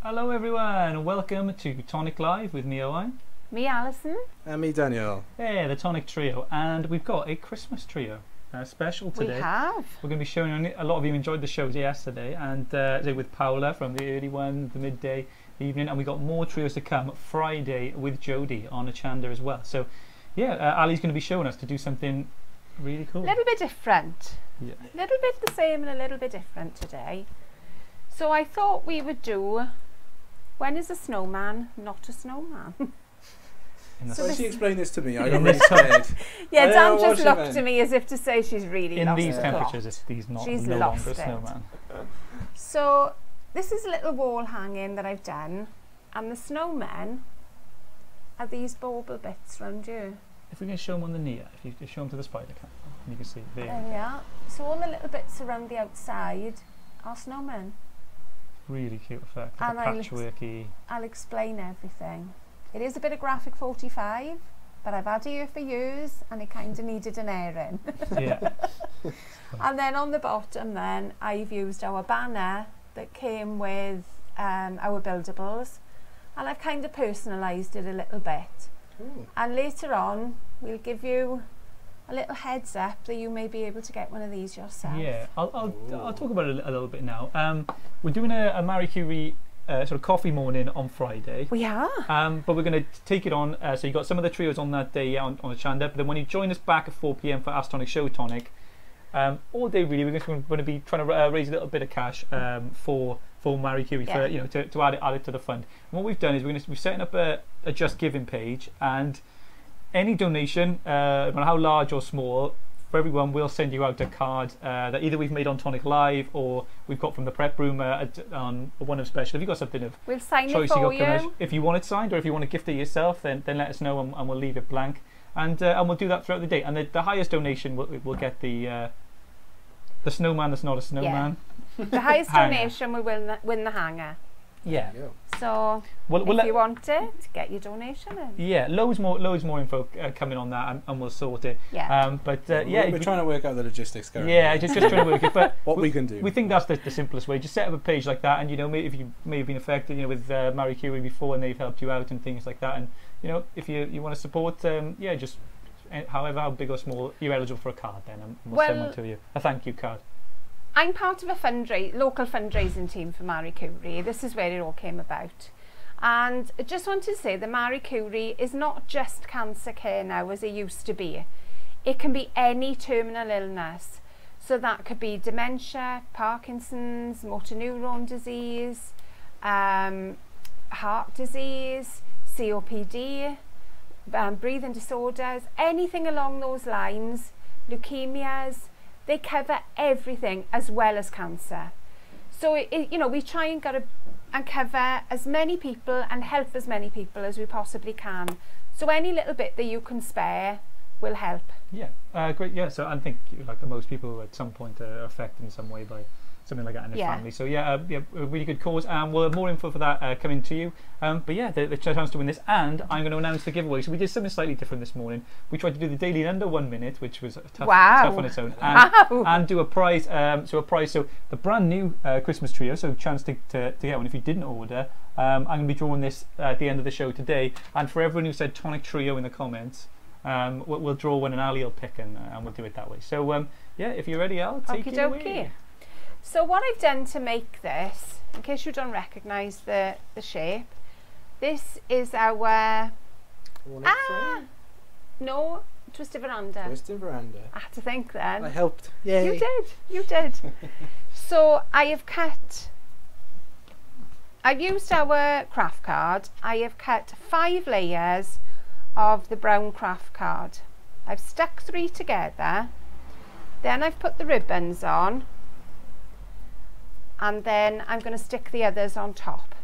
Hello everyone, welcome to Tonic Live with me Owen. Me Alison. And me Daniel. Hey, the Tonic Trio, and we've got a Christmas trio special today. We have. We're going to be showing you, a lot of you enjoyed the shows yesterday, and with Paula from the early one, the midday, the evening, and we got more trios to come Friday with Jodie on a Chanda as well. So yeah, Ali's going to be showing us to do something really cool. A little bit different. Yeah. A little bit the same and a little bit different today. So I thought we would do, when is a snowman not a snowman? So she explained this to me, I got really scared. Yeah, Dan just looked at me as if to say she's really in lost these the temperatures, plot. she's no longer a snowman. So this is a little wall hanging that I've done, and the snowmen are these bauble bits round you. If we can show them on the knee, if you can show them to the spider cam, you can see there. There we are. So all the little bits around the outside are snowmen. Really cute effect, like a patchworky. I'll explain everything. It is a bit of graphic 45, but I've had it here for years and it kind of needed an airing. Yeah. And then on the bottom then, I've used our banner that came with our buildables, and I've kind of personalised it a little bit. Ooh. And later on, we'll give you a little heads up that you may be able to get one of these yourself. Yeah, I'll talk about it a little bit now. We're doing a Marie Curie sort of coffee morning on Friday. We are. But we're going to take it on. So you got some of the trios on that day on the Chanda. But then when you join us back at 4 PM for Ask Tonic Show Tonic, all day really we're going to be trying to raise a little bit of cash for Marie Curie, for to add it to the fund. And what we've done is we're setting up a Just Giving page, and any donation, no matter how large or small, for everyone we'll send you out a card that either we've made on Tonic Live or we've got from the prep room on one of special. If you've got something of we'll sign choice it for you. If you want it signed or if you want to gift it yourself, then let us know and we'll leave it blank. And we'll do that throughout the day. And the highest donation will get the snowman that's not a snowman. Yeah. The highest donation will win the hanger. Yeah. So if you want it, get your donation in. Yeah, loads more info coming on that, and we'll sort it. Yeah. We're trying to work out the logistics currently. Yeah, just trying to work it. But what we can do. We think that's the simplest way. Just set up a page like that, and if you may have been affected, with Marie Curie before, and they've helped you out and things like that, and if you want to support, just however how big or small, you're eligible for a card. Then and we'll send one to you, a thank you card. I'm part of a local fundraising team for Marie Curie. This is where it all came about. And I just want to say that Marie Curie is not just cancer care now as it used to be. It can be any terminal illness. So that could be dementia, Parkinson's, motor neuron disease, heart disease, COPD, breathing disorders, anything along those lines, leukemias. They cover everything as well as cancer. So we try and cover as many people and help as many people as we possibly can. So any little bit that you can spare will help. Yeah, great. Yeah, so I think like most people at some point are affected in some way by something like that in their family. So a really good cause, and we'll have more info for that coming to you. But yeah, the chance to win this, and I'm going to announce the giveaway. So we did something slightly different this morning. We tried to do the daily in under 1 minute, which was tough on its own, and do a prize. So the brand new Christmas trio. So chance to get one if you didn't order. I'm going to be drawing this at the end of the show today, and for everyone who said Tonic Trio in the comments, we'll draw one, and Ali will pick, and we'll do it that way. So if you're ready, Al, take it away. So what I've done to make this, in case you don't recognise the shape, this is our twisted veranda. Twisted veranda. I had to think then. I helped. Yay. You did. So I've used our craft card. I have cut 5 layers of the brown craft card. I've stuck 3 together. Then I've put the ribbons on. And then I'm going to stick the others on top.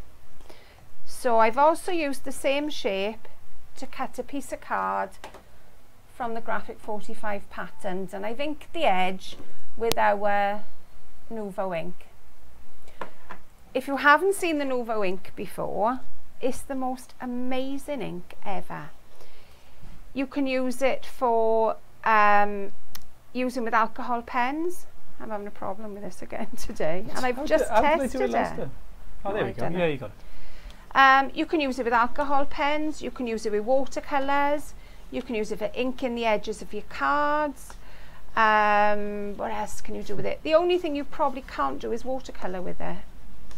So I've also used the same shape to cut a piece of card from the graphic 45 patterns, and I've inked the edge with our Nuvo ink. If you haven't seen the Nuvo ink before, it's the most amazing ink ever. You can use it for using with alcohol pens. I'm having a problem with this again today, and I've just tested it. Oh, there we go. Yeah, you got it. You can use it with alcohol pens, you can use it with watercolours, you can use it for inking the edges of your cards. What else can you do with it? The only thing you probably can't do is watercolour with it.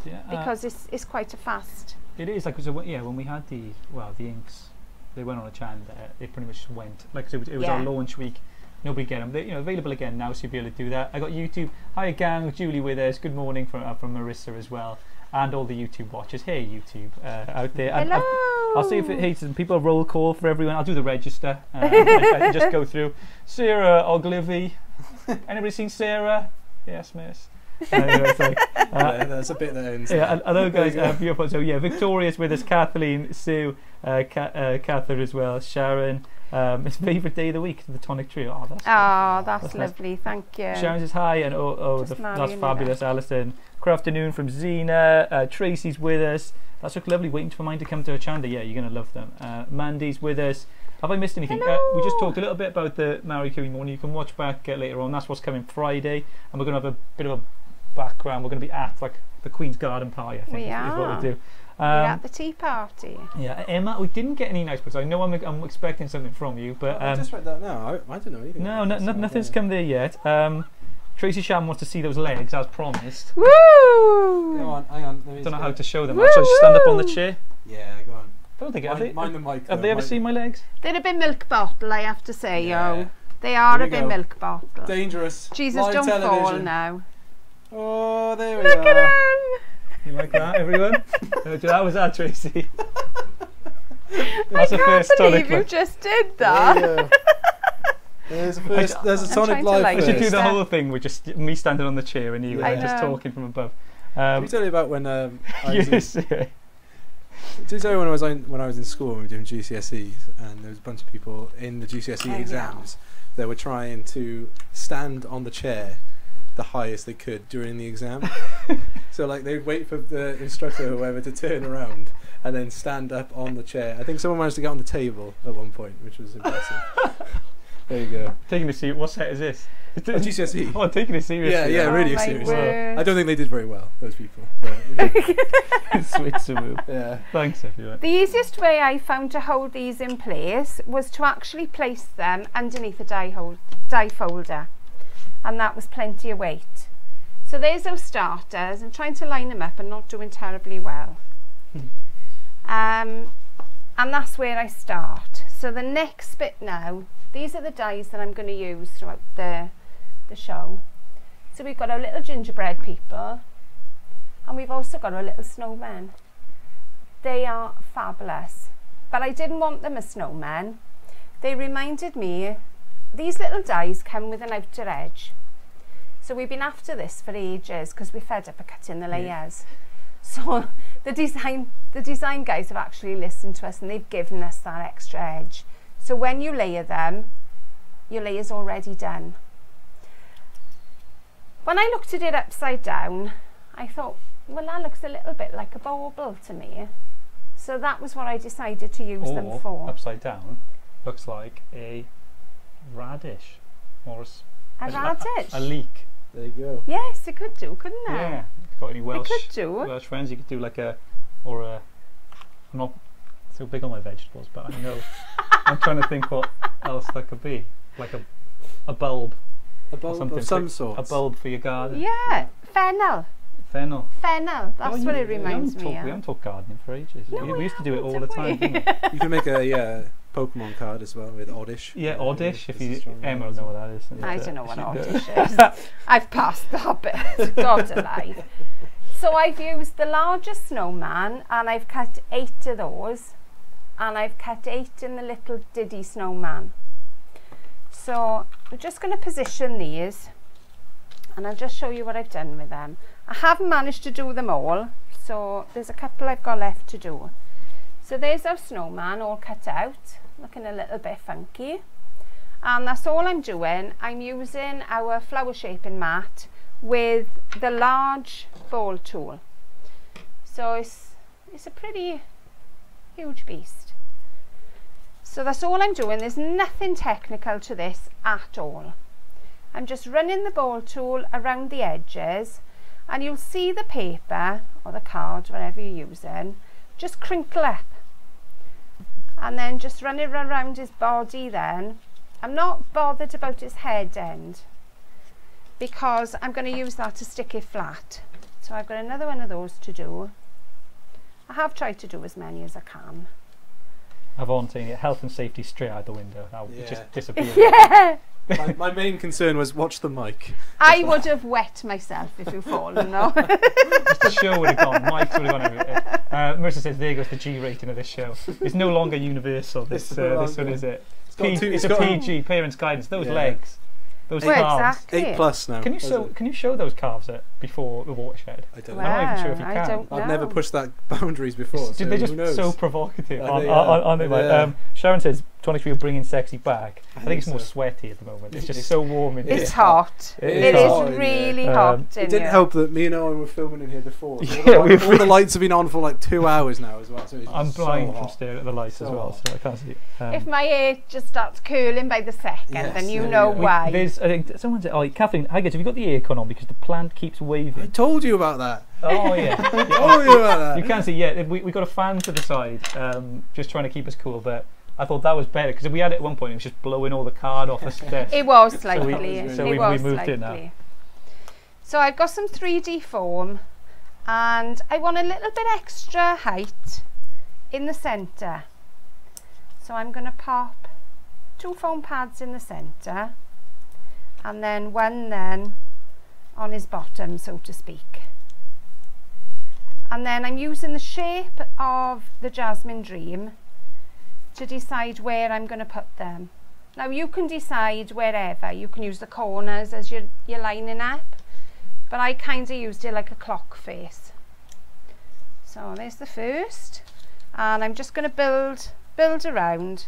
Yeah, because it's quite a fast. It is, like, so, yeah, when we had the inks, they went on a channel there, it pretty much just went. Like, so it was our launch week. Nobody get them. They're available again now, so you'll be able to do that. I got YouTube. Hi gang, with Julie with us. Good morning from Marissa as well, and all the YouTube watchers. Hey YouTube out there. Hello. I'll see if it hates some people. Roll call for everyone. I'll do the register. I just go through. Sarah Ogilvy. Anybody seen Sarah? Yes, miss. There's a bit that ends. Yeah, hello guys. Beautiful. So yeah, Victoria's with us. Kathleen, Sue, Catherine as well. Sharon. It's favourite day of the week, the Tonic Trio. Oh, that's lovely. Nice. Thank you. Sharon says hi, and that's fabulous. Alison. Good afternoon from Zena. Tracy's with us. That's look lovely. Waiting for mine to come to a chanda. Yeah, you're gonna love them. Mandy's with us. Have I missed anything? We just talked a little bit about the Marie Curie morning. You can watch back later on. That's what's coming Friday, and we're gonna have a bit of a background. We're gonna be at like the Queen's Garden Party. I think is what we'll do. We're at the tea party. Yeah, Emma, we didn't get any nice books. I know I'm expecting something from you, but I just read that now. I don't know anything. No, nothing's come there yet. Tracy Sham wants to see those legs as promised. Woo! Go on, hang on. Don't know how to show them. Shall I stand up on the chair? Yeah, go on. I don't think mind the mic. Have they ever seen my legs? They're a bit milk bottle, I have to say, yo. They are a bit milk bottle. Dangerous. Jesus, don't fall now. Oh, there we are. Look at him. You like that, everyone? That was that, Tracy. That's I can't believe you just did that. There's a tonic live. We should do the whole thing with just me standing on the chair and you just talking from above. Can you tell you about when Did I tell you when I was in school and we were doing GCSEs, and there was a bunch of people in the GCSE exams that were trying to stand on the chair the highest they could during the exam. So like they'd wait for the instructor or whoever to turn around and then stand up on the chair. I think someone managed to get on the table at one point, which was impressive. There you go. Taking a seat. What set is this? GCSE. Oh, taking it seriously. Yeah, really seriously. I don't think they did very well, those people. Switzerland. Yeah. Thanks, everyone. The easiest way I found to hold these in place was to actually place them underneath a die folder, and that was plenty of weight. So there's those starters. I'm trying to line them up and not doing terribly well. And that's where I start. So the next bit now, these are the dies that I'm going to use throughout the show. So we've got our little gingerbread people, and we've also got our little snowmen. They are fabulous, but I didn't want them as snowmen. They reminded me, these little dies come with an outer edge. So we've been after this for ages because we're fed up of cutting the layers. So the design guys have actually listened to us and they've given us that extra edge. So when you layer them, your layer's already done. When I looked at it upside down, I thought, well, that looks a little bit like a bauble to me. So that was what I decided to use them for. Upside down looks like a radish or a radish. A leek. There you go. Yes, it could do, couldn't it? Yeah. Got any Welsh? It could do. Welsh friends? You could do like I'm not so big on my vegetables, but I know. I'm trying to think what else that could be. Like a bulb. A bulb of some sort. A bulb for your garden. Yeah. Fennel. Fennel. Fennel. That's what it reminds me of. We haven't talked gardening for ages. No, we used to do it all the time, didn't we? You can make a Pokemon card as well with Oddish. Yeah, Oddish. If you Emma will know what that is. I don't know what Oddish is. I've passed that bit. God alive. So I've used the largest snowman and I've cut 8 of those, and I've cut 8 in the little diddy snowman. So we're just going to position these and I'll just show you what I've done with them. I haven't managed to do them all, so there's a couple I've got left to do. So there's our snowman all cut out, looking a little bit funky. And that's all I'm doing. I'm using our flower shaping mat with the large ball tool. So it's a pretty huge beast. So that's all I'm doing. There's nothing technical to this at all. I'm just running the ball tool around the edges, and you'll see the paper or the card, whatever you're using, just crinkle up, and then just run it around his body. Then I'm not bothered about his head end because I'm going to use that to stick it flat. So I've got another one of those to do. I have tried to do as many as I can. I've on saying it, health and safety straight out the window. That would just disappear. Yeah. My main concern was watch the mic. I would have wet myself if you've fallen, no? Just the show would have gone, mics would have gone everywhere. Marissa says, there goes the G rating of this show. It's no longer universal, this one, is it? It's a PG, parents' guidance. Those legs, those calves. Exactly. 8+ now. Can you show those calves before the watershed? I don't know. I'm not even sure if you can. I don't know. I've never pushed that boundaries before. They're just so provocative, aren't they? Sharon says, Tonic Craft bringing sexy back. I think it's more sweaty at the moment. It's just so warm in here. It's hot. It is really hot in here. It didn't help that me and Owen were filming in here before. So Yeah, all the lights have been on for like 2 hours now as well. So I'm blind from staring at the lights as well, so I can't see it. If my hair just starts curling by the second, then you know why. I think someone said, Kathleen, hi guys, have you got the aircon on because the plant keeps waving? I told you about that. Oh yeah. I told you about that. You can see, we got a fan to the side, just trying to keep us cool, but I thought that was better because we had it at one point. It was just blowing all the card off the desk. It was slightly. So we moved it now. So I've got some 3D foam, and I want a little bit extra height in the centre. So I'm going to pop 2 foam pads in the centre, and then one on his bottom, so to speak. And then I'm using the shape of the Jasmine Dream to decide where I'm going to put them. Now you can decide wherever. You can use the corners as you're lining up, but I kind of used it like a clock face. So there's the first, and I'm just going to build around.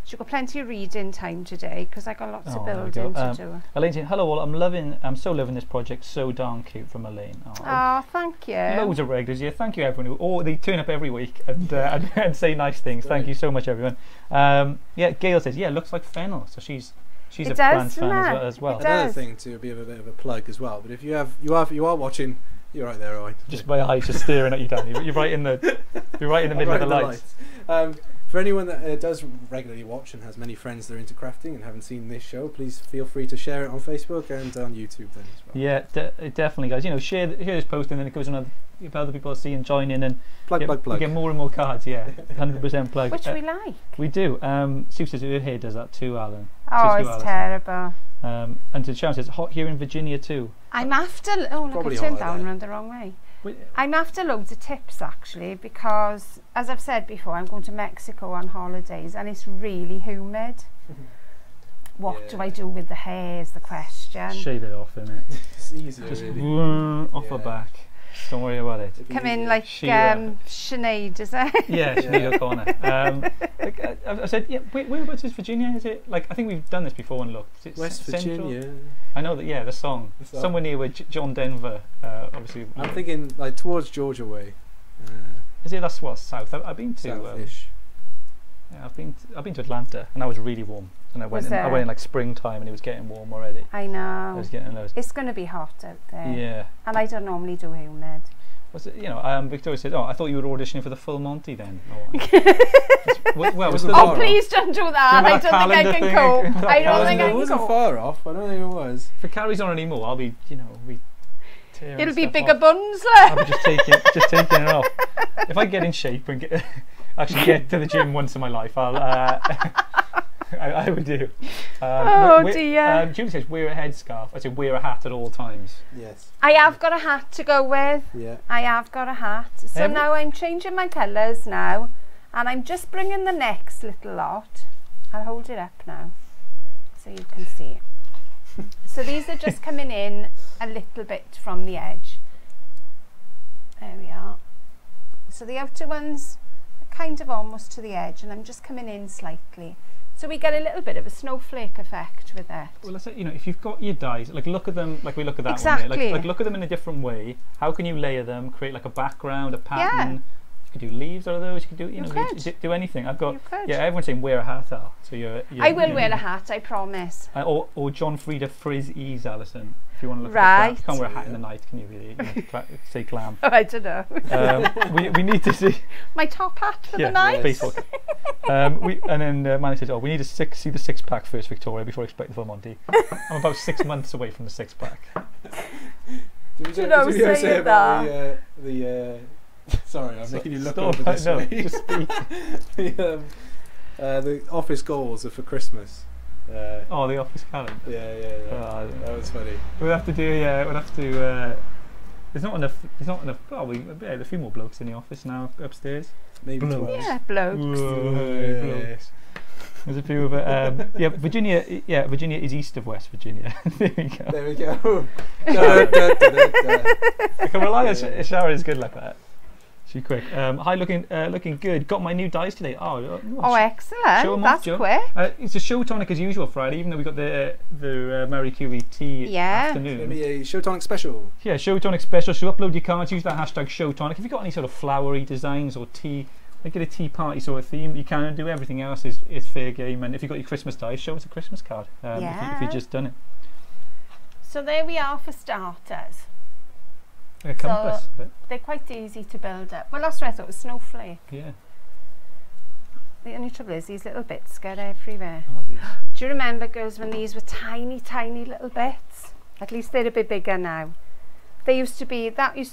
So you've got plenty of reading time today because I got lots of building to do. Elaine saying, hello all, I'm so loving this project, so darn cute, from Elaine. Oh, thank you. Loads of regulars here. Thank you everyone they turn up every week and say nice things. Thank you so much everyone. Yeah, Gail says, yeah, it looks like fennel. So she's a plant fan as well. Another thing to be a bit of a plug as well. But if you are watching, you're right there, Owen. Just my eyes just staring at you, Dan. You're right in the middle of the lights. For anyone that does regularly watch and has many friends that are into crafting and haven't seen this show, please feel free to share it on Facebook and on YouTube then as well. Yeah, definitely, guys. Share this post and then it goes on other people see and join in and plug. We get more and more cards. Yeah, 100% plug. Which we like. We do. Sue says her hair does that too, Alan. Oh, it's terrible. And to Sharon says hot here in Virginia too. I'm after. Oh, look, I turned down around the wrong way. I'm after loads of tips actually because, as I've said before, I'm going to Mexico on holidays and it's really humid. What do I do with the hair is the question. Shave it off, innit? It's easy. Just off the back. Don't worry about it. Come in like Sinead, is it? Yeah, Sinead O'Connor. I said, yeah, whereabouts is Virginia? Is it like, I think we've done this before and looked. Is it West Central? Virginia. I know that, yeah, the song. Somewhere near where John Denver, obviously. I'm thinking like towards Georgia way. Is it? That's what, south? I've been to. South-ish. Yeah, I've been to Atlanta and that was really warm. And I went in like springtime and it was getting warm already. I know. I was getting those. It's going to be hot out there. Yeah. And I don't normally do humid. Was it, Victoria said, I thought you were auditioning for the full Monty then. Please don't do that. I don't think I can cope. I don't think I can cope. It wasn't far off. I don't think it was. If it carries on anymore, I'll be, it'll be bigger buns. I'll be just taking it off. If I get in shape and actually get to the gym once in my life, I would do. Dear. Julie says wear a headscarf. I said wear a hat at all times. Yes. I have got a hat to go with. Yeah. I have got a hat. So now I'm changing my colours now, and I'm just bringing the next little lot. I'll hold it up now, so you can see. So these are just coming in a little bit from the edge. There we are. So the outer ones are kind of almost to the edge, and I'm just coming in slightly. So we get a little bit of a snowflake effect with it. Well, let's say, if you've got your dies, like look at them, like we look at that exactly. one there, like look at them in a different way. How can you layer them, create like a background, a pattern, You could do leaves out of those. You could do, you know, do anything. I've got, yeah, everyone's saying wear a hat, Al. So you're I will wear a hat, I promise. Or John Frieda Frizz Ease, Alison. If you want to look right. at the you can't wear a hat in the night, can you really? You know, say glam. Oh, I don't know. We need to see my top hat for the night. Facebook. And then Manny says, "Oh, we need to see the 6-pack first, Victoria, before I expect the full Monty." I'm about 6 months away from the 6-pack. Did you say about the sorry, I'm making you look over this way. Just speak. The office goals are for Christmas. The office calendar. Yeah. That was funny. We'll have to do. We'll have to. There's not enough. Oh, there's a few more blokes in the office now upstairs. Maybe 12. Yeah, blokes. Blokes. There's a few of it. Virginia. Yeah, Virginia is east of West Virginia. There we go. I can rely on Shara is good like that. She's quick. Hi, looking good. Got my new dies today. Oh, excellent. That's quick. It's a show tonic as usual Friday, even though we got the Marie Curie tea afternoon. It's going to be a show tonic special. Yeah, show tonic special. So upload your cards. Use that hashtag show tonic. If you've got any sort of flowery designs or tea, like get a tea party sort of theme, you can do. Everything else is fair game. And if you've got your Christmas dies, show us a Christmas card. If you've just done it. So there we are for starters. A compass. So they're quite easy to build up. Well, that's what I thought, was snowflake. Yeah. The only trouble is these little bits get everywhere. Oh, do you remember, girls, when these were tiny, tiny little bits? At least they're a bit bigger now. They used to be about a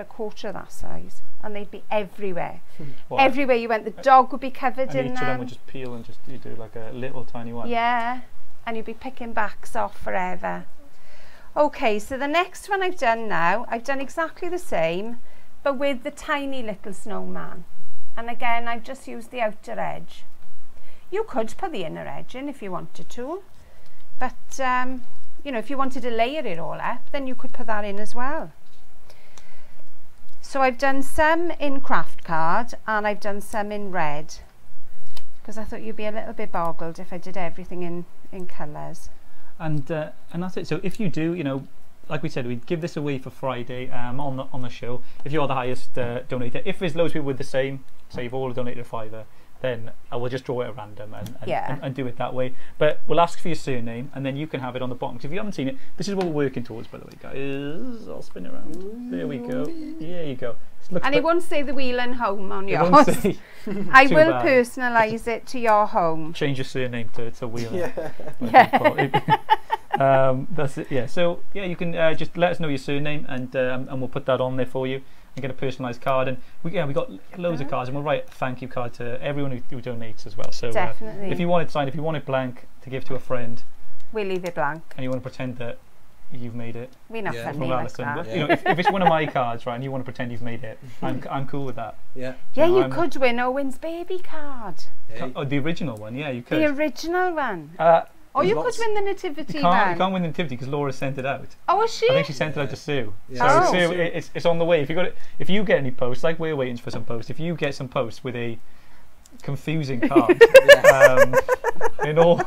quarter of that size, and they'd be everywhere. Everywhere you went, the dog would be covered in them. And each of them would just peel and you do like a little tiny one. Yeah, and you'd be picking backs off forever. Okay, so the next one I've done now, I've done exactly the same, but with the tiny little snowman. And again, I've just used the outer edge. You could put the inner edge in if you wanted to, but you know, if you wanted to layer it all up, then you could put that in as well. So I've done some in craft card and I've done some in red, because I thought you'd be a little bit boggled if I did everything in colours. And that's it. So if you do, you know, like we said, we'd give this away for Friday on the show. If you are the highest donator, if there's loads of people with the same, say you've all donated a £5, then I will just draw it at random and do it that way. But we'll ask for your surname, and then you can have it on the bottom. Because if you haven't seen it, this is what we're working towards, by the way, guys. I'll spin it around. There we go. There you go. And it won't say the wheel and home on yours. I will personalise it to your home. Change your surname to Wheeler. That's it. Yeah. So yeah, you can just let us know your surname, and we'll put that on there for you and get a personalised card. And we got loads of cards, and we'll write a thank you card to everyone who donates as well. So definitely, if you want it signed, if you want it blank to give to a friend, we'll leave it blank. And you want to pretend that you've made it. We're not funny like that. But, you know, if it's one of my cards, right, and you want to pretend you've made it, I'm cool with that. Yeah. Yeah, you could win Owen's baby card. Yeah. Oh, the original one. Yeah, you could. The original one. Or you could win the nativity one. You can't win the nativity because Laura sent it out. Oh, was she? I think she sent it out to Sue. Yeah. So Sue, it's on the way. If you get any posts, like we're waiting for some posts, if you get some posts with a confusing card, you know,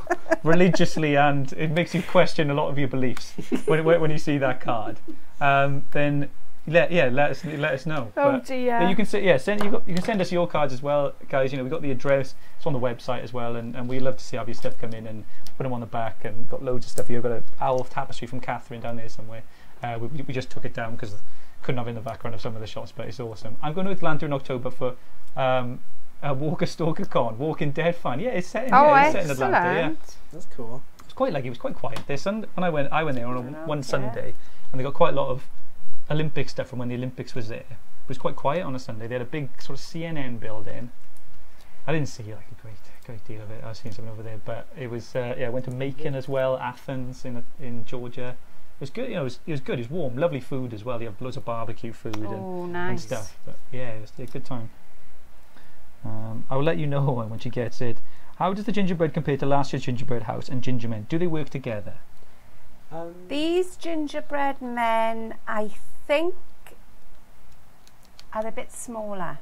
religiously, and it makes you question a lot of your beliefs when you see that card, then let us know. Oh dear. You can you can send us your cards as well, guys. You know, we've got the address. It's on the website as well, and we love to see have your stuff come in and put them on the back, and got loads of stuff here. We've got an owl tapestry from Catherine down there somewhere. We just took it down because couldn't have it in the background of some of the shots, but it's awesome. I'm going to Atlanta in October for Walker Stalker Con, Walking Dead fan. Yeah, it's set in, it's set in Atlanta. Yeah, that's cool. It was quite quiet. When I went there on one Sunday, and they got quite a lot of Olympic stuff from when the Olympics was there. It was quite quiet on a Sunday. They had a big sort of CNN building. I didn't see like a great deal of it. I was seeing something over there, but it was I went to Macon as well, Athens in Georgia. It was good. You know, it was good. It was warm, lovely food as well. They have loads of barbecue food and stuff. But yeah, it was a good time. I will let you know when she gets it. How does the gingerbread compare to last year's gingerbread house and ginger men? Do they work together? These gingerbread men, I think, are a bit smaller.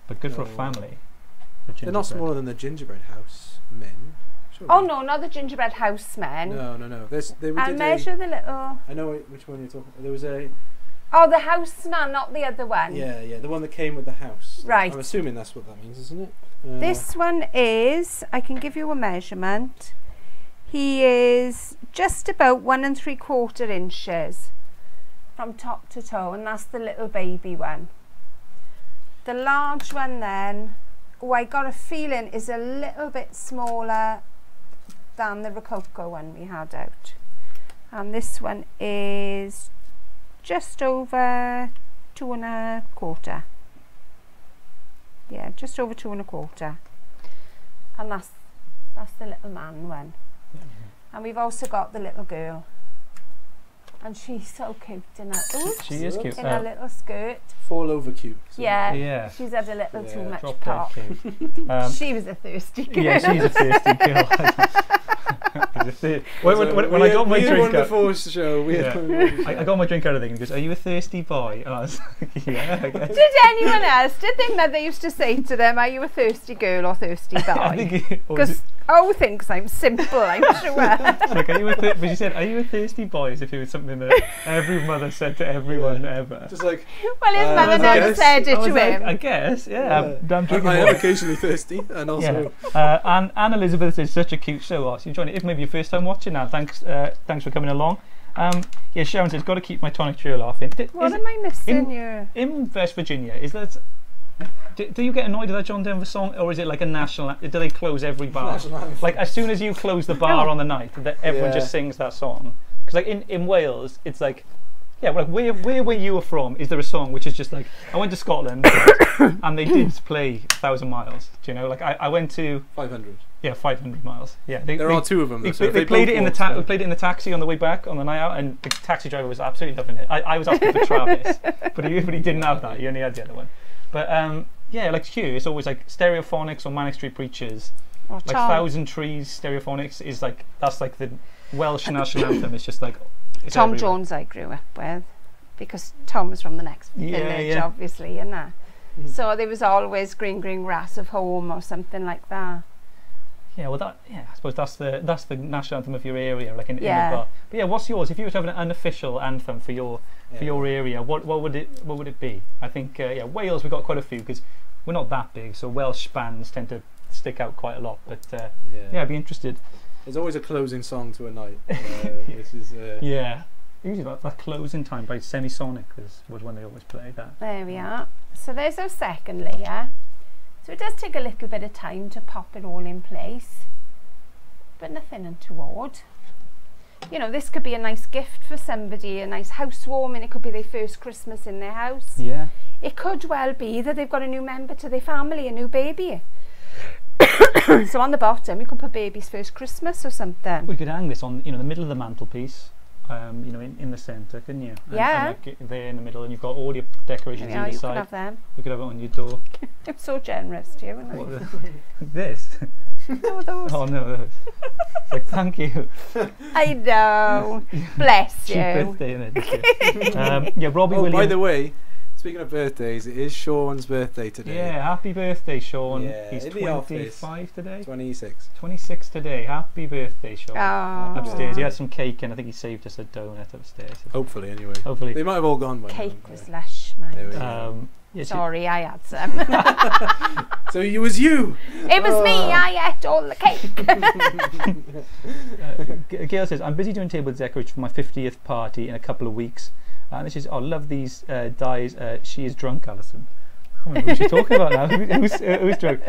But good for a family. They're not smaller than the gingerbread house men. Surely. Oh no, not the gingerbread house men. No. I'll measure the little. I know which one you're talking about. There was a Oh, the houseman, not the other one. Yeah, the one that came with the house. Right. I'm assuming that's what that means, isn't it? This one is, I can give you a measurement. He is just about 1 3/4 inches from top to toe, and that's the little baby one. The large one then, oh, I got a feeling is a little bit smaller than the Rococo one we had out. And this one is just over 2 1/4. Yeah, just over 2 1/4. And that's the little man one. And we've also got the little girl. And she's so cute in her, She is cute. in her little skirt. Fall over cute. Yeah, she's had a little too much drop pop. dead She was a thirsty girl. Yeah, she's a thirsty girl. When I got my drink out, I got my drink out of the thing, and he goes, "Are you a thirsty boy?" And I was like, "Yeah, I guess." Did anyone else? Did their mother used to say to them, "Are you a thirsty girl or thirsty boy?" Because O thinks I'm simple, I'm sure. Like, but she said, "Are you a thirsty boy?" As if it was something that every mother said to everyone ever. Just like, well, his mother never said it to him. I guess, yeah. I'm drinking I am occasionally thirsty, and also. And Anne Elizabeth is such a cute show. So you join it. If maybe your first time watching now, thanks for coming along. Yeah, Sharon says, got to keep my tonic trail off. What am I missing here? In West Virginia, is that? Do you get annoyed with that John Denver song, or is it like a national? Do they close every bar? Like as soon as you close the bar on the night, that everyone just sings that song? Because like in Wales, it's like, yeah, like where you were from, is there a song which is just like, I went to Scotland and they did play 1,000 miles. Do you know? Like I went to 500. Yeah, 500 miles. Yeah, there are two of them. They played it in the played it in the taxi on the way back on the night out, and the taxi driver was absolutely loving it. I was asking for Travis, but he didn't have that. He only had the other one. But yeah, like Hugh, it's always like Stereophonics or Manic Street Preachers. Like Thousand Trees, Stereophonics is like, that's like the Welsh national anthem. It's just like it's Tom everywhere. Jones I grew up with, because Tom was from the next village, obviously, and that. So there was always Green Green Grass of Home or something like that. Yeah, well, I suppose that's the national anthem of your area, like in the bar. But yeah, what's yours? If you were to have an unofficial anthem for your area, what would it be? I think Wales, we've got quite a few because we're not that big, so Welsh bands tend to stick out quite a lot. But I'd be interested. There's always a closing song to a night. Usually that closing time by Semisonic was when they always play that. There we are. So there's our second layer. So it does take a little bit of time to pop it all in place, but nothing untoward. You know, this could be a nice gift for somebody, a nice housewarming. It could be their first Christmas in their house. Yeah. It could well be that they've got a new member to their family, a new baby. So on the bottom you can put baby's first Christmas or something. We could hang this on, the middle of the mantelpiece. In the centre, couldn't you? And there in the middle, and you've got all your decorations either side. Could have them. We could have it on your door. I'm so generous to you, aren't I? This? No, those. Oh no, those. It's like, thank you. I know. Bless you. Cheap birthday, isn't it? Robbie Williams. By the way, speaking of birthdays, it is Sean's birthday today. Yeah, happy birthday, Sean. Yeah, he's 25 today. 26. 26 today. Happy birthday, Sean. Oh. Upstairs, he had some cake, and I think he saved us a donut upstairs. Hopefully, anyway. Hopefully. They might have all gone by now. Cake was lush, man. Sorry, I had some. So it was you. It was me. I ate all the cake. Gail says, I'm busy doing table decoration for my 50th party in a couple of weeks. And this is, I love these dyes. She is drunk, Alison. I can't remember who she's talking about now. Who's drunk?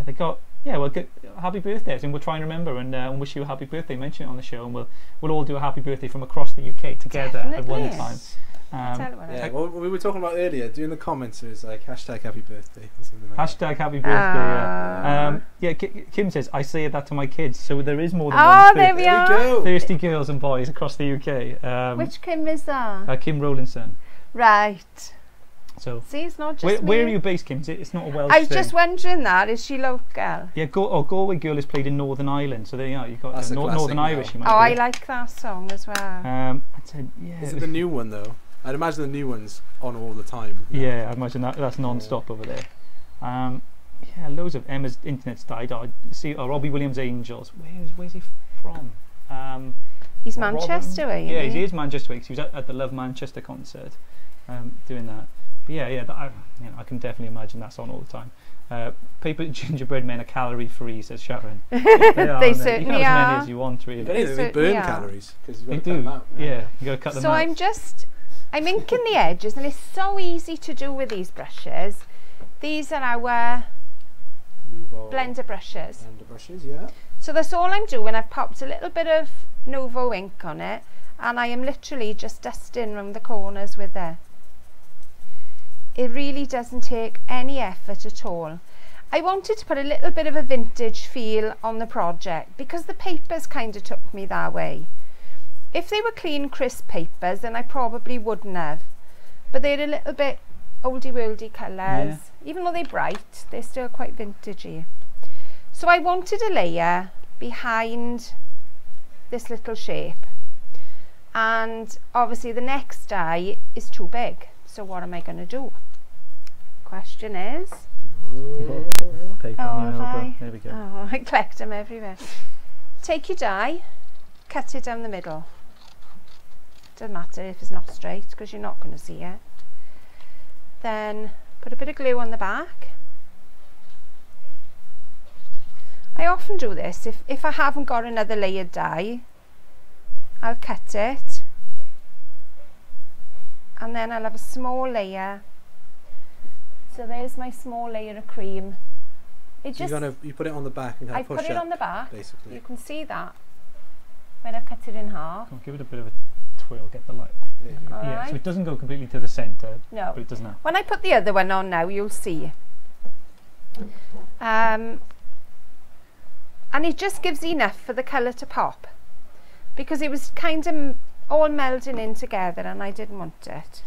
They got, good, happy birthdays, and we'll try and remember and wish you a happy birthday. Mention it on the show, and we'll all do a happy birthday from across the UK together at one time. Well, we were talking about earlier. Do in the comments, it was like hashtag happy birthday or something like hashtag happy birthday. Kim says, I say that to my kids, so there is more than one. There we go. Thirsty girls and boys across the UK. Which Kim is that? Kim Rowlinson. Right. So see, it's not just where are you based, Kim? It's not a Welsh I was thing. just wondering that. Is she local? Yeah, Galway Girl is played in Northern Ireland, so there you are. You've got Northern Irish. You might I like that song as well. I'd say, Is it the new one though? I'd imagine the new one's on all the time. Yeah, I imagine that's non-stop over there. Loads of Emma's internet's died. Robbie Williams Angels. Where's he from? He's Manchester, Robin. Yeah, he is Manchester. He was at the Love Manchester concert, doing that. But yeah, I can definitely imagine that's on all the time. Paper gingerbread men are calorie free, says Sharon. They certainly are. You can have as many as you want, really. They burn calories because they do. Yeah, you got to cut them out. So I'm inking the edges, and it's so easy to do with these brushes. These are our blender brushes. Blender brushes, yeah. So that's all I'm doing. I've popped a little bit of Nouveau ink on it, and I am literally just dusting around the corners with it. It really doesn't take any effort at all. I wanted to put a little bit of a vintage feel on the project because the papers kind of took me that way. If they were clean, crisp papers, then I probably wouldn't have. But they're a little bit oldie-worldy colours. Even though they're bright, they're still quite vintagey. So I wanted a layer behind this little shape. And obviously the next die is too big. So what am I going to do? Question is... There we go. Oh, I collect them everywhere. Take your die, cut it down the middle. Doesn't matter if it's not straight because you're not going to see it. Then put a bit of glue on the back. I often do this if I haven't got another layered die. I'll cut it and then I'll have a small layer. So there's my small layer of cream. You put it on the back and kind of push it. I put it on the back. Basically, you can see that when I've cut it in half. Give it a bit of a twirl, get the light. Yeah, right. So it doesn't go completely to the centre. No, but it does now. When I put the other one on now, you'll see. And it just gives enough for the colour to pop, because it was kind of all melding in together and I didn't want it.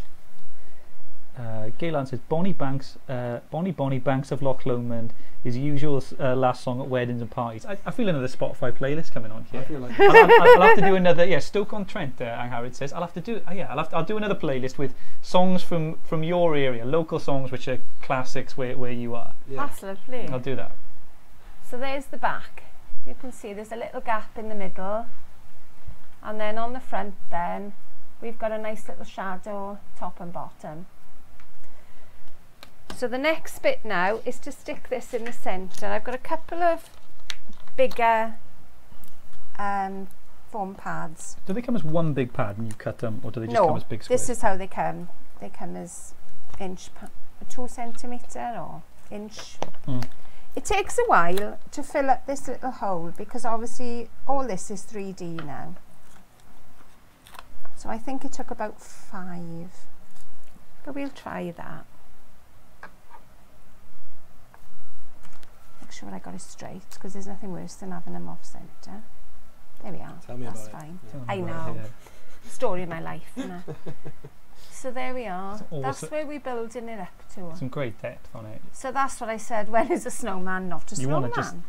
Gaylan says Bonnie Banks of Loch Lomond is usual last song at weddings and parties. I feel another Spotify playlist coming on here. I feel like I'll have to do another. Stoke-on-Trent. Howard says I'll have to do. I'll do another playlist with songs from your area, local songs which are classics where you are. Yeah. That's lovely. I'll do that. So there's the back. You can see there's a little gap in the middle, and then on the front then we've got a nice little shadow top and bottom. So the next bit now is to stick this in the centre. I've got a couple of bigger foam pads. Do they come as one big pad and you cut them, or do they just come as big squares? This is how they come. They come as 2 centimetre or inch. It takes a while to fill up this little hole because obviously all this is 3D now. So I think it took about 5, but we'll try that. Make sure I got it straight because there's nothing worse than having them off centre. There we are. Tell me That's about fine. it. I know. Story of my life, isn't it? So there we are. That's where we're building it up to. Some great depth on it. So that's what I said. When is a snowman not a snowman?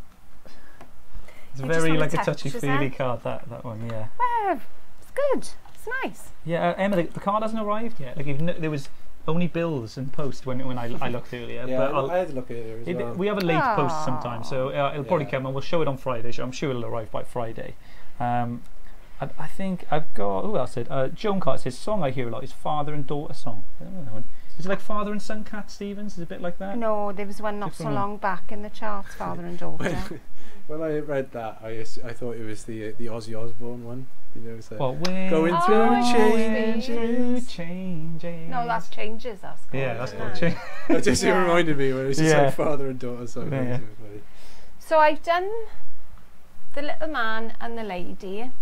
It's very like a touchy-feely card. That one, yeah. Well, it's good. It's nice. Yeah, Emma, the card hasn't arrived yet. Like there was only bills in post when I looked earlier. Yeah, but I had to look earlier as well. We have a late post sometimes, so it'll probably come and we'll show it on Friday. So I'm sure it'll arrive by Friday. I think I've got, who else said? Joan Cart says, song I hear a lot is father and daughter song. I don't know that one. Is it like father and son, Cat Stevens? Is it a bit like that? No, there was one not so long back in the charts, father and daughter. When I read that, I thought it was the Ozzy Osbourne one. You know, it's going through changes. No, that's Changes. That's called. Yeah, that's called Changes. It just reminded me when it was just like father and daughter song. Yeah. So I've done the little man and the lady,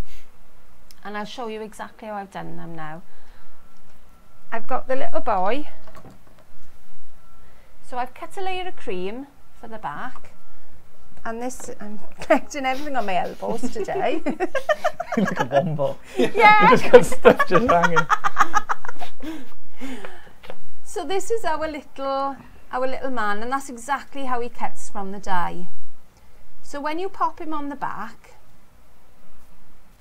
and I'll show you exactly how I've done them now. I've got the little boy, so I've cut a layer of cream for the back, and this, I'm collecting everything on my elbows today. Like a wombo. Yeah. You just got stuff just hanging. So this is our little man, and that's exactly how he cuts from the die. So when you pop him on the back,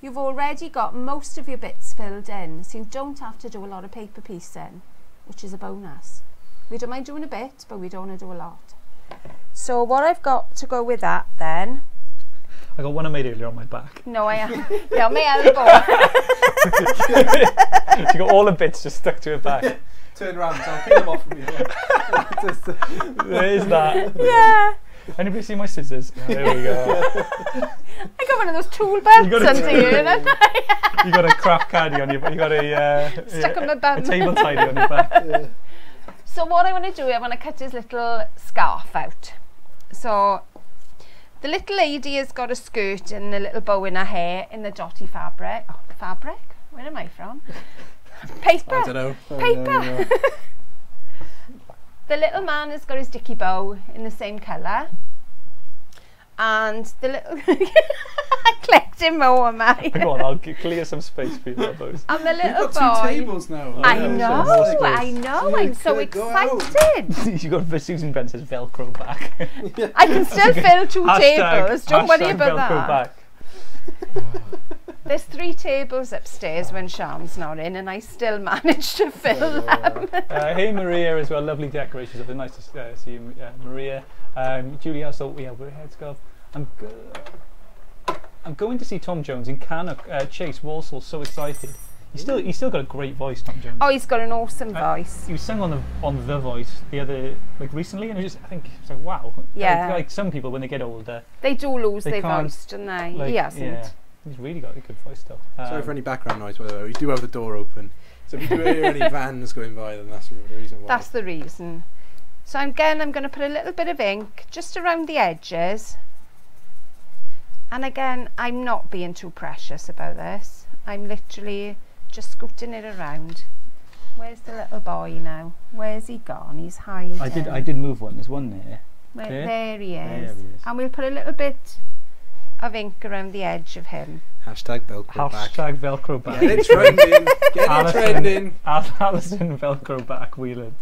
you've already got most of your bits filled in, so you don't have to do a lot of paper piecing, which is a bonus. We don't mind doing a bit, but we don't want to do a lot. So what I've got to go with that then... I got one I made earlier on my back. No, I am. Yeah, on my elbow. She got all the bits just stuck to her back. Turn around, so I'll peel them off from you. There is that. Yeah. Anybody see my scissors? Oh, there we go. I got one of those tool belts under here. You got a craft caddy on your back. You got stuck on my bum. A table tidy on your back. Yeah. So what I want to do, I want to cut his little scarf out. So the little lady has got a skirt and a little bow in her hair in the dotty fabric. Oh, fabric? Where am I from? Paper. I don't know. Paper. The little man has got his dicky bow in the same colour. And the little... I collecting more, mate. Go on, I'll clear some space for you, elbows. And the little You've got boy... 2 tables now. I know, I'm so excited. You got Susan Brent says Velcro back. I can still fill 2 tables, don't worry about Velcro that. Back. There's 3 tables upstairs when Sham's not in, and I still manage to fill them. Hey Maria as well, lovely decorations. It's nice to see you, Maria. Julie also, yeah, we're heads go. I'm going to see Tom Jones in Cannock, Chase, Walsall. So excited. He's still got a great voice, Tom Jones. Oh, he's got an awesome voice. He was sung on the Voice the other recently, and I think it's like wow. Yeah. Like some people when they get older, they do lose their voice, don't they? Like, he hasn't. Yeah, he's really got a good voice still. Sorry for any background noise, by the way. We do have the door open, so if you do hear any vans going by, then that's the reason why. That's the reason. So again, I'm going to put a little bit of ink just around the edges. And again, I'm not being too precious about this. I'm literally just scooting it around. Where's the little boy now? Where's he gone? He's hiding. I did move one. There's one there. There he is. There he is. And we'll put a little bit of ink around the edge of him. Hashtag Velcro back. Hashtag Velcro back. Get it trending. Get it trending. Alison Velcro back wheeling.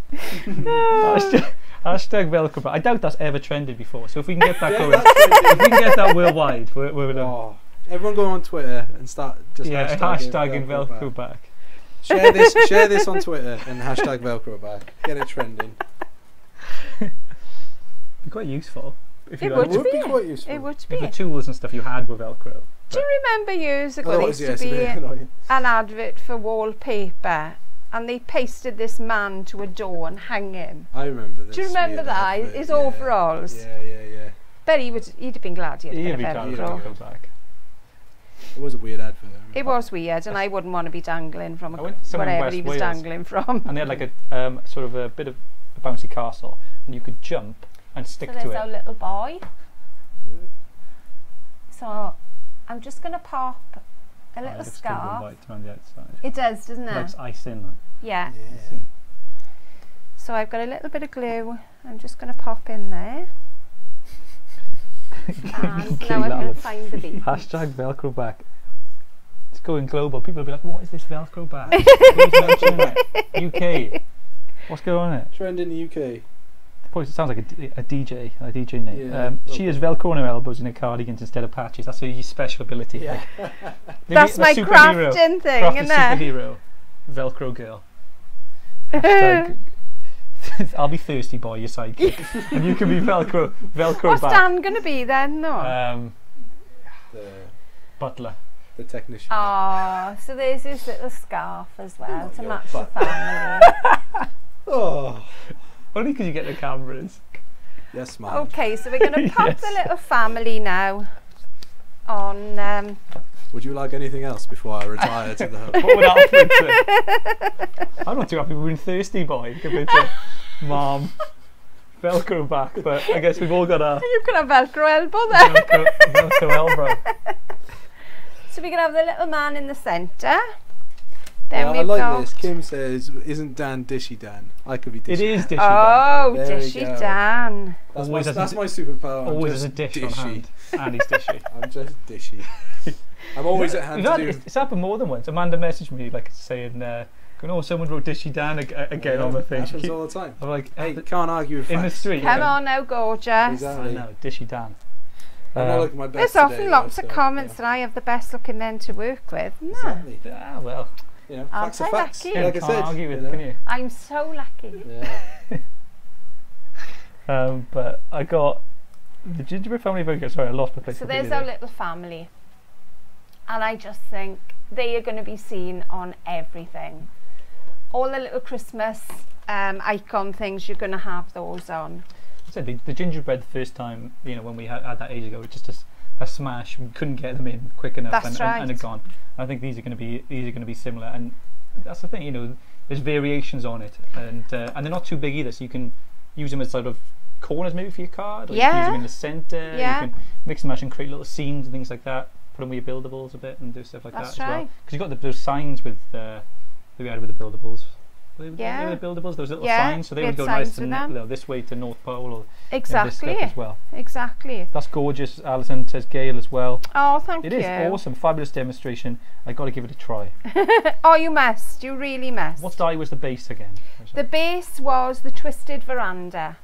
Hashtag Velcro back. I doubt that's ever trended before. So if we can get that going, if we can get that worldwide, we're everyone go on Twitter and start just hashtagging Velcro back. Share this on Twitter and hashtag Velcro back. Get it trending. Be quite useful. If It you would like. be quite useful. It would If be. the tools and stuff you had were Velcro. Do you remember years ago there Otherwise, used to yes, be a bit annoying. an advert for wallpaper and they pasted this man to a door and hung him? I remember this. Do you remember that? advert, His overalls? Yeah. Bet he'd have been glad he had a He'd bit be of trying to Velcro. Velcro back. It was a weird advert. It was weird, and I wouldn't want to be dangling from I went to somewhere in wherever he West was Wales. dangling from. And they had like a sort of a bit of a bouncy castle, and you could jump and stick So to there's our it. little boy. So I'm just going to pop a little It's still scarf. white around the outside. It does, doesn't it? Likes ice in. Like. Yeah. Yeah. So I've got a little bit of glue. I'm just going to pop in there. And Okay, now I'm going Lala. to find the bead. Hashtag Velcro back. It's going global. People will be like, what is this Velcro back? Who's mentioning it? UK. What's going on here? Trend in the UK. Probably sounds like a DJ name. Yeah, she has Velcro on her elbows in her cardigans instead of patches. That's her special ability. Yeah. Like, That's my superhero. crafting thing, Crafty isn't it? superhero. Velcro girl. Hashtag, I'll be thirsty boy, your sidekick. And you can be Velcro What's back. Dan going to be then? No. The Butler. technician. Oh, so there's his little scarf as well to your match the butt. family. Oh. Only because you get the cameras. Yes, ma'am. Okay, so we're going to pop Yes. the little family now on. Would you like anything else before I retire to the home? What would Alfred say? I'm not too happy with being thirsty boy compared to Mom. Velcro back, but I guess we've all got a You can have Velcro elbow there. Velcro elbow. So we're going to have the little man in the centre. Then I we've like got. this. Kim says, "Isn't Dan Dishy Dan? I could be Dishy." It is dishy. Oh, There we Dishy go. Dan. That's Always my has a- superpower. I'm Always just has a dish dishy. on hand. And he's dishy. I'm just dishy. I'm always at hand to do. It's happened more than once. Amanda messaged me like saying, "Oh, someone wrote dishy Dan again on the thing." Happens all the time. I'm like, Hey, can't argue with in the facts. street. Come yeah. on now, gorgeous. I Exactly. know, dishy Dan. I'm not looking my best There's today, often lots though, of so, comments yeah. that I have the best looking men to work with. No, Exactly. Well, You know, Aren't facts are I facts. lucky? Like I can't said. argue with, you know. can you? I'm so lucky. Yeah. But I got The gingerbread family are very good. Sorry, I lost my place. So there's our little family. And I just think they are going to be seen on everything. All the little Christmas icon things, you're going to have those on. I said the gingerbread the first time, when we had that age ago, it was just a smash. We couldn't get them in quick enough, and they're gone. And I think these are going to be similar, and that's the thing. There's variations on it, and they're not too big either, so you can use them as sort of corners maybe for your card, or you can use them in the centre. You can mix and match and create little scenes and things like that. Put them with your buildables a bit and do stuff like that as well. Because you've got those signs with that we had with the buildables. The buildables, those little signs, so they would go nice to this way to North Pole or this stuff as well. Exactly. That's gorgeous. Alison says Gail as well. Oh, thank you. It is awesome, fabulous demonstration. I got to give it a try. Oh, you must. You really must. What die was the base again? The base was the twisted veranda.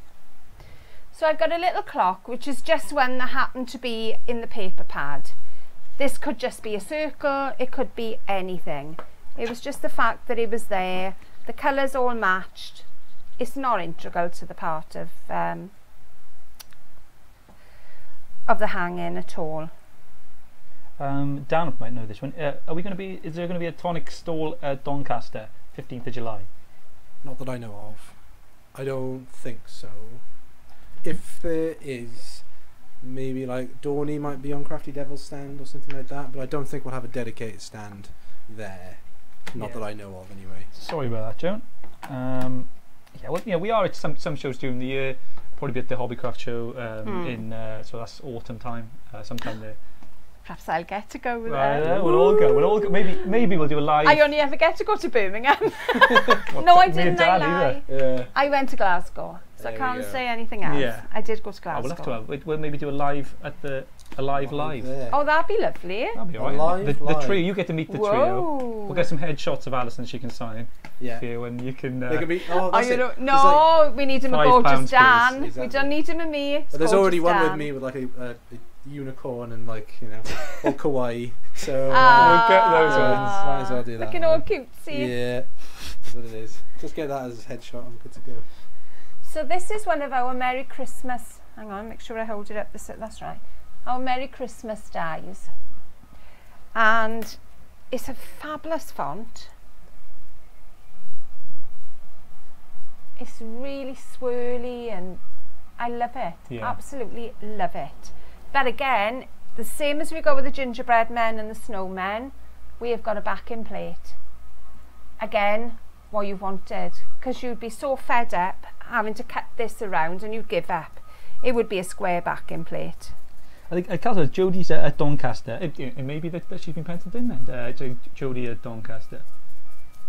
So I've got a little clock, which is just one that happened to be in the paper pad. This could just be a circle, it could be anything. It was just the fact that it was there, the colours all matched. It's not integral to the part of the hanging at all. Dan might know this one. Is there going to be a Tonic stall at Doncaster, 15th of July? Not that I know of. I don't think so. If there is, maybe like Dawny might be on Crafty Devil's stand or something like that, but I don't think we'll have a dedicated stand there. Not that I know of, anyway. Sorry about that, Joan. We are at some shows during the year. Probably be at the Hobbycraft show so that's autumn time, sometime there. Perhaps I'll get to go with we'll all go. We'll all go. Maybe we'll do a live. I only ever get to go to Birmingham. No, I didn't. I went to Glasgow, so I can't say anything else. Yeah. I did go to Glasgow. We'll maybe do a live at the live. Oh, that'd be lovely. That'd be alright. The trio, you get to meet the trio. We'll get some headshots of Alison she can sign. Yeah. For you, and you can. They can be. We need him a gorgeous Dan. Exactly. We don't need him and me. Well, there's already one with me with like a unicorn and all kawaii. So we'll get those ones. Might as well do that. Looking all cutesy. Yeah, that's what it is. Just get that as a headshot. I'm good to go. So this is one of our Merry Christmas. Hang on, make sure I hold it up. That's right. Our Merry Christmas dies, and it's a fabulous font. It's really swirly, and I love it. Yeah. Absolutely love it. But again, the same as we go with the gingerbread men and the snowmen, we have got a backing plate. Again, what you wanted, because you'd be so fed up having to cut this around and you'd give up. It would be a square backing plate. I think Jodie's at Doncaster. It may be that she's been penciled in then. Jodie at Doncaster.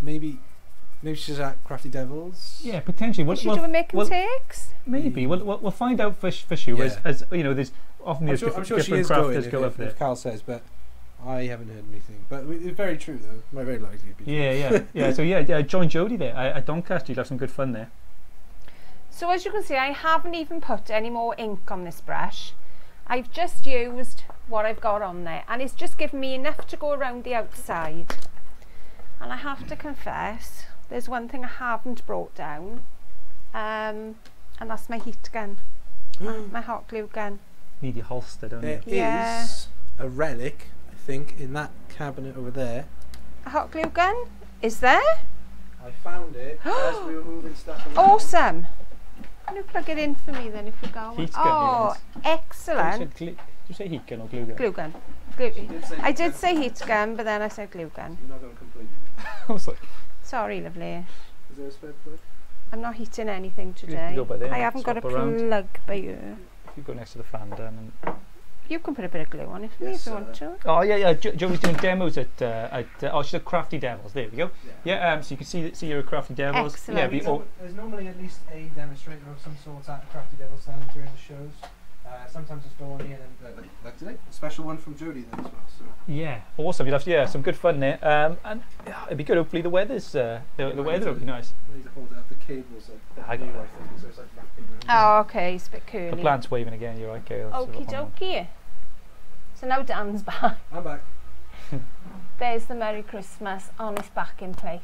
Maybe she's at Crafty Devils. Yeah, potentially. Is she doing making takes? Maybe. We'll find out for sure. Yeah. As there's often I'm sure she is crafters go up there. If Carl says, but I haven't heard anything. But it's very true though. Might very likely be true. Yeah. So join Jodie there at Doncaster. You'll have some good fun there. So as you can see, I haven't even put any more ink on this brush. I've just used what I've got on there, and it's just given me enough to go around the outside. And I have to confess, there's one thing I haven't brought down, and that's my heat gun, my hot glue gun. Need your holster, don't you? There is a relic, I think, in that cabinet over there. A hot glue gun? Is there? I found it as we were moving stuff around. Awesome. Can you plug it in for me then if we go? Heat gun, excellent. Did you say heat gun or glue gun? Glue gun. I did say heat gun, but then I said glue gun. You're not going to complete it. I was like, sorry, lovely. Is there a spare plug? I'm not heating anything today. I haven't got a plug by you. If you go next to the fan, Dan, and you can put a bit of glue on if you want to. Oh yeah. Jodie's doing demos at she's at Crafty Devils. There we go. Yeah. So you can see your Crafty Devils. Excellent. Yeah. There's normally at least a demonstrator of some sort at a Crafty Devil stand during the shows. Sometimes it's Dawney and then like today, a special one from Jodie then as well. So. Yeah, awesome. You'll have some good fun there. And it'd be good. Hopefully the weather's the weather will be nice. I need to hold it up. The cables are new, I think, so it's like wrapping around. Oh, okay, it's a bit curly. The plant's waving again. You're right, Gail. Okie dokie. So now Dan's back. I'm back. There's the Merry Christmas on his backing plate.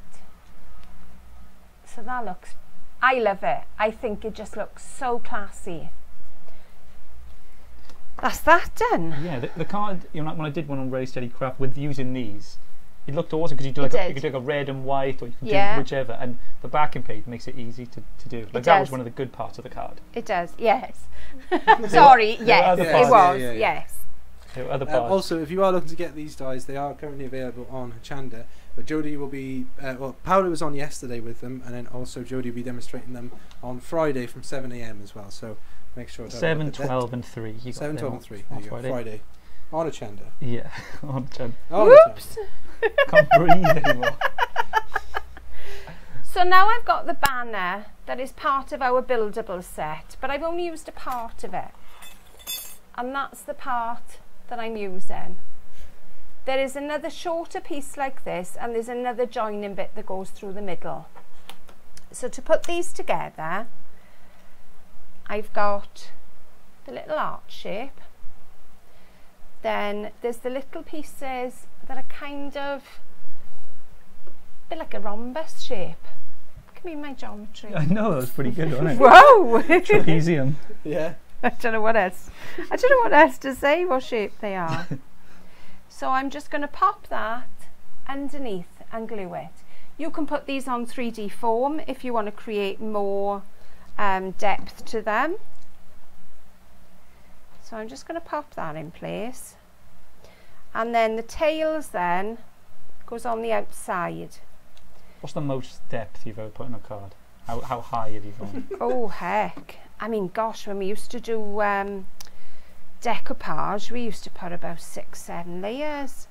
So that looks, I love it. I think it just looks so classy. that's that done. Yeah, the card, you know, when I did one on Ready Steady Craft with using these, it looked awesome because you do like you could do like a red and white, or you can do whichever, and the backing page makes it easy to do. Like that was one of the good parts of the card. It does, yes. Sorry, yes, it was, yes. Other parts. Also, if you are looking to get these dies, they are currently available on Chanda. But Jodie will be, well, Paolo was on yesterday with them, and then also Jodie will be demonstrating them on Friday from 7 AM as well. So make sure. 7, 12, and 3. 7, 12, and 3. There you go. Friday. On a Chanda. Yeah, on a Chanda. Whoops! Can't breathe anymore. So now I've got the banner that is part of our buildable set, but I've only used a part of it. And that's the part that I'm using. There is another shorter piece like this, and there's another joining bit that goes through the middle. So to put these together, I've got the little heart shape. Then there's the little pieces that are kind of a bit like a rhombus shape. Look at me, my geometry. I know, that was pretty good, wasn't it? Whoa! Trapezium. Yeah. I don't know what else. I don't know what else to say, what shape they are. So I'm just going to pop that underneath and glue it. You can put these on 3D foam if you want to create more depth to them. So I'm just going to pop that in place. And then the tails then goes on the outside. What's the most depth you've ever put in a card? How high have you gone? Oh heck. I mean, gosh, when we used to do decoupage, we used to put about 6, 7 layers.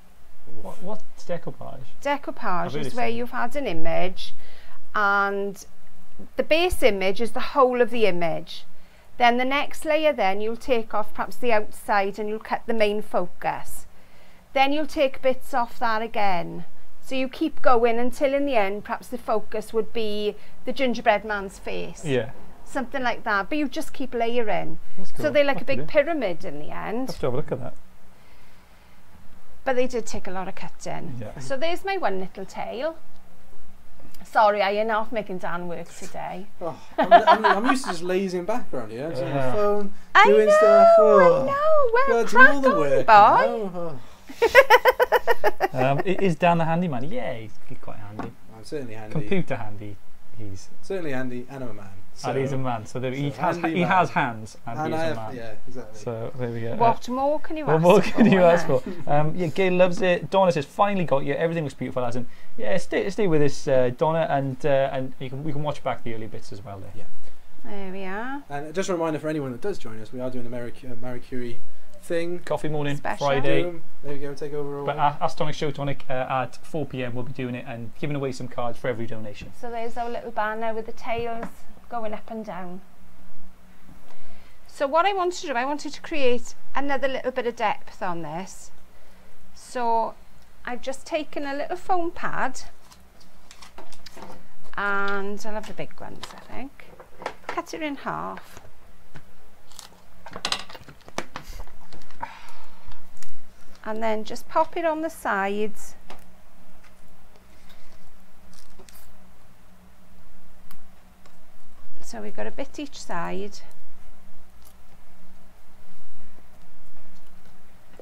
What's decoupage? Decoupage is where you've had an image and the base image is the whole of the image. Then the next layer then you'll take off perhaps the outside and you'll cut the main focus. Then you'll take bits off that again. So you keep going until in the end perhaps the focus would be the gingerbread man's face. Yeah. Something like that, but you just keep layering. Cool. So they're like a big pyramid in the end. Let's have a look at that. But they did take a lot of cutting. Yeah. So there's my one little tail. Sorry, I am off making Dan work today. Oh, I'm used to just lazing back around here, on the phone, doing stuff. Oh, I know, well, do all the work. Boy. Is Dan the handyman? Yeah, he's quite handy. I'm certainly handy. Computer handy. He's certainly handy, and I'm a man. So, and he's a man, so he has hands, and he's a man. Yeah, exactly. So there we go. What more can you ask for? What more can you ask for? Yeah, Gail loves it. Donna says, finally got you. Everything looks beautiful. As in, yeah, stay with us, Donna, and we can watch back the early bits as well there. Yeah. There we are. And just a reminder for anyone that does join us, we are doing a Marie Curie thing. Coffee morning, Special. Friday. There you go, take over all. But Ask Tonic Show Tonic at 4 PM we'll be doing it and giving away some cards for every donation. So there's our little banner with the tails going up and down. So what I wanted to do, I wanted to create another little bit of depth on this. So I've just taken a little foam pad, and I'll have the big ones, I think. Cut it in half. And then just pop it on the sides. So we've got a bit each side.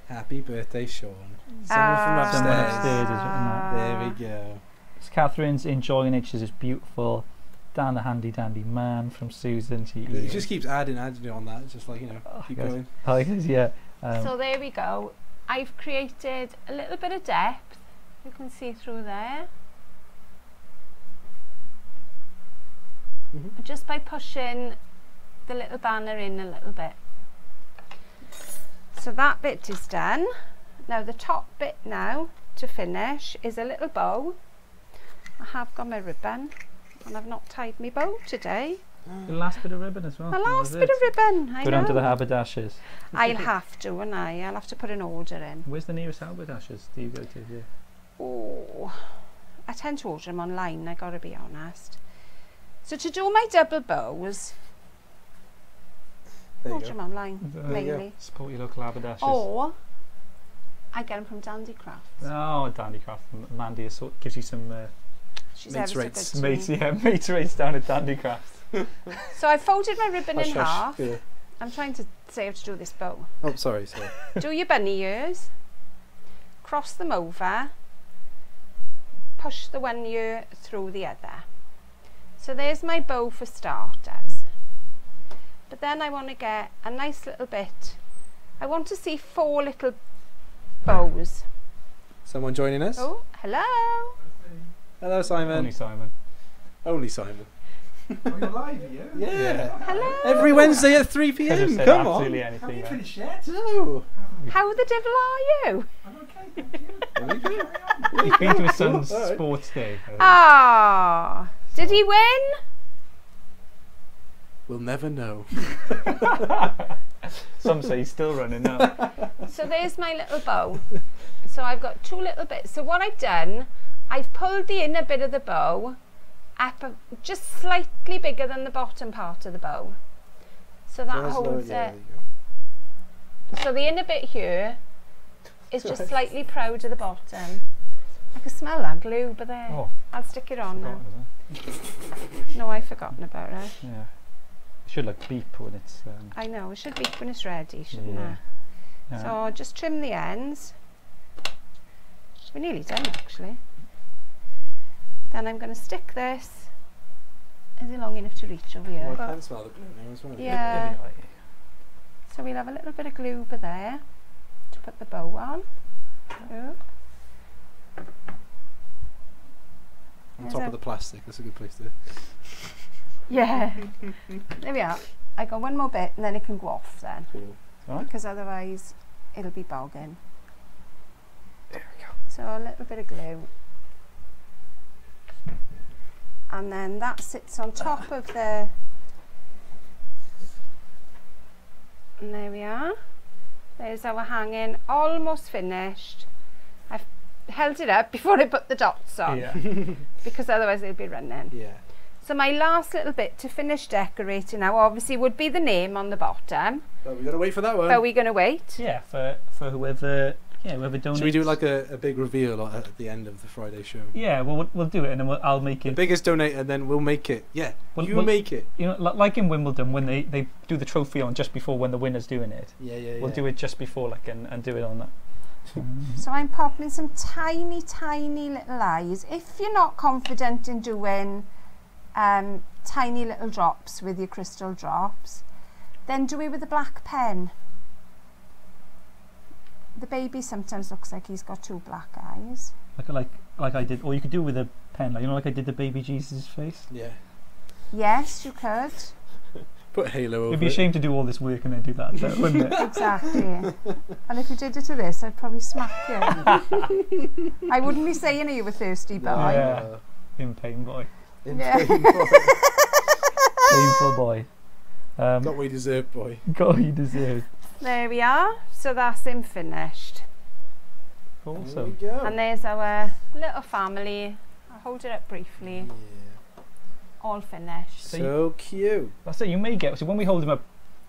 Happy birthday, Sean. Someone from upstairs. Someone upstairs is written that. There we go. So Catherine's enjoying it. She says it's beautiful. Dan the handy dandy man from Susan. It just keeps adding on that. It's just like, you know, keep going. I guess, yeah. So there we go. I've created a little bit of depth. You can see through there. Just by pushing the little banner in a little bit. So that bit is done. Now the top bit now to finish is a little bow. I have got my ribbon and I've not tied my bow today. The last bit of ribbon as well. The last bit of ribbon, I know. Go down to the haberdashers. I'll have to, won't I? I'll have to put an order in. Where's the nearest haberdashers do you go to? Yeah. Oh, I tend to order them online, I gotta be honest. So to do my double bows, order them online, mainly. Support your local haberdashers. Or I get them from Dandy Craft. Oh, Dandy Craft. Mandy gives you some She's ever so good to me. mates rates down at Dandy Craft. So I folded my ribbon in half. Yeah. I'm trying to say how to do this bow. Oh, sorry. Do your bunny ears, cross them over, push the one ear through the other. So there's my bow for starters. But then I want to get a nice little bit. I want to see 4 little bows. Someone joining us? Oh, hello. Hello, Simon. Only Simon. Only Simon. Oh, you're live, are you? Yeah. Hello. Every Wednesday at 3 Could have p.m. said Come absolutely on. Have anything. you Right? finished yet? No. How the devil are you? I'm okay, thank you. Carry on. He's been to his son's Alright. sports day. Ah, did he win? We'll never know. Some say he's still running now. So there's my little bow. So I've got 2 little bits. So what I've done, I've pulled the inner bit of the bow up just slightly bigger than the bottom part of the bow. So that holds Yeah, it. there So the inner bit here is just Right. slightly proud of the bottom. I can smell that glue, but there. Oh, I'll stick it on now. forgotten, No, I've forgotten about it. yeah. It should like beep when it's. I know, it should be when it's ready, shouldn't Yeah. it? Yeah. So just trim the ends. We're nearly done actually. Then I'm going to stick this. Is it long enough to reach over here? Well, I can smell the glue now as well. Yeah. So we'll have a little bit of glue over there to put the bow on. Oh. On top of the plastic, that's a good place to. Yeah. There we are. I got one more bit and then it can go off then. Cool. Alright. Because otherwise it'll be bogging. There we go. So a little bit of glue. And then that sits on top of the... And there we are. There's our hanging, almost finished. I've held it up before I put the dots on. Yeah. Because otherwise it'll be running. Yeah. So my last little bit to finish decorating now obviously would be the name on the bottom. But we gotta wait for that one. But we're going to wait. Yeah, for whoever whoever donates. Should we do like a big reveal at the end of the Friday show? Yeah, well we'll do it and then I'll make The it. biggest donator, then we'll make it. Yeah, We'll make it. You know, like in Wimbledon when they do the trophy on just before when the winner's doing it. Yeah. We'll do it just before and do it on that. So I'm popping some tiny, tiny little eyes. If you're not confident in doing tiny little drops with your crystal drops, then do it with a black pen. The baby sometimes looks like he's got 2 black eyes. Like I did, or you could do it with a pen, like I did the baby Jesus face. Yeah. Yes, you could. Put halo over It'd be a it. shame to do all this work and then do that, though, wouldn't it? Exactly. And if you did it to this, I'd probably smack you. I wouldn't be saying you were thirsty, boy. Yeah. In pain, boy. Yeah. Painful boy. Got what you deserve, boy. Got what you deserve. There we are. So that's him finished. There Awesome. we go. And there's our little family. I'll hold it up briefly. Yeah. All finished. So cute. That's it. You may get. So when we hold them up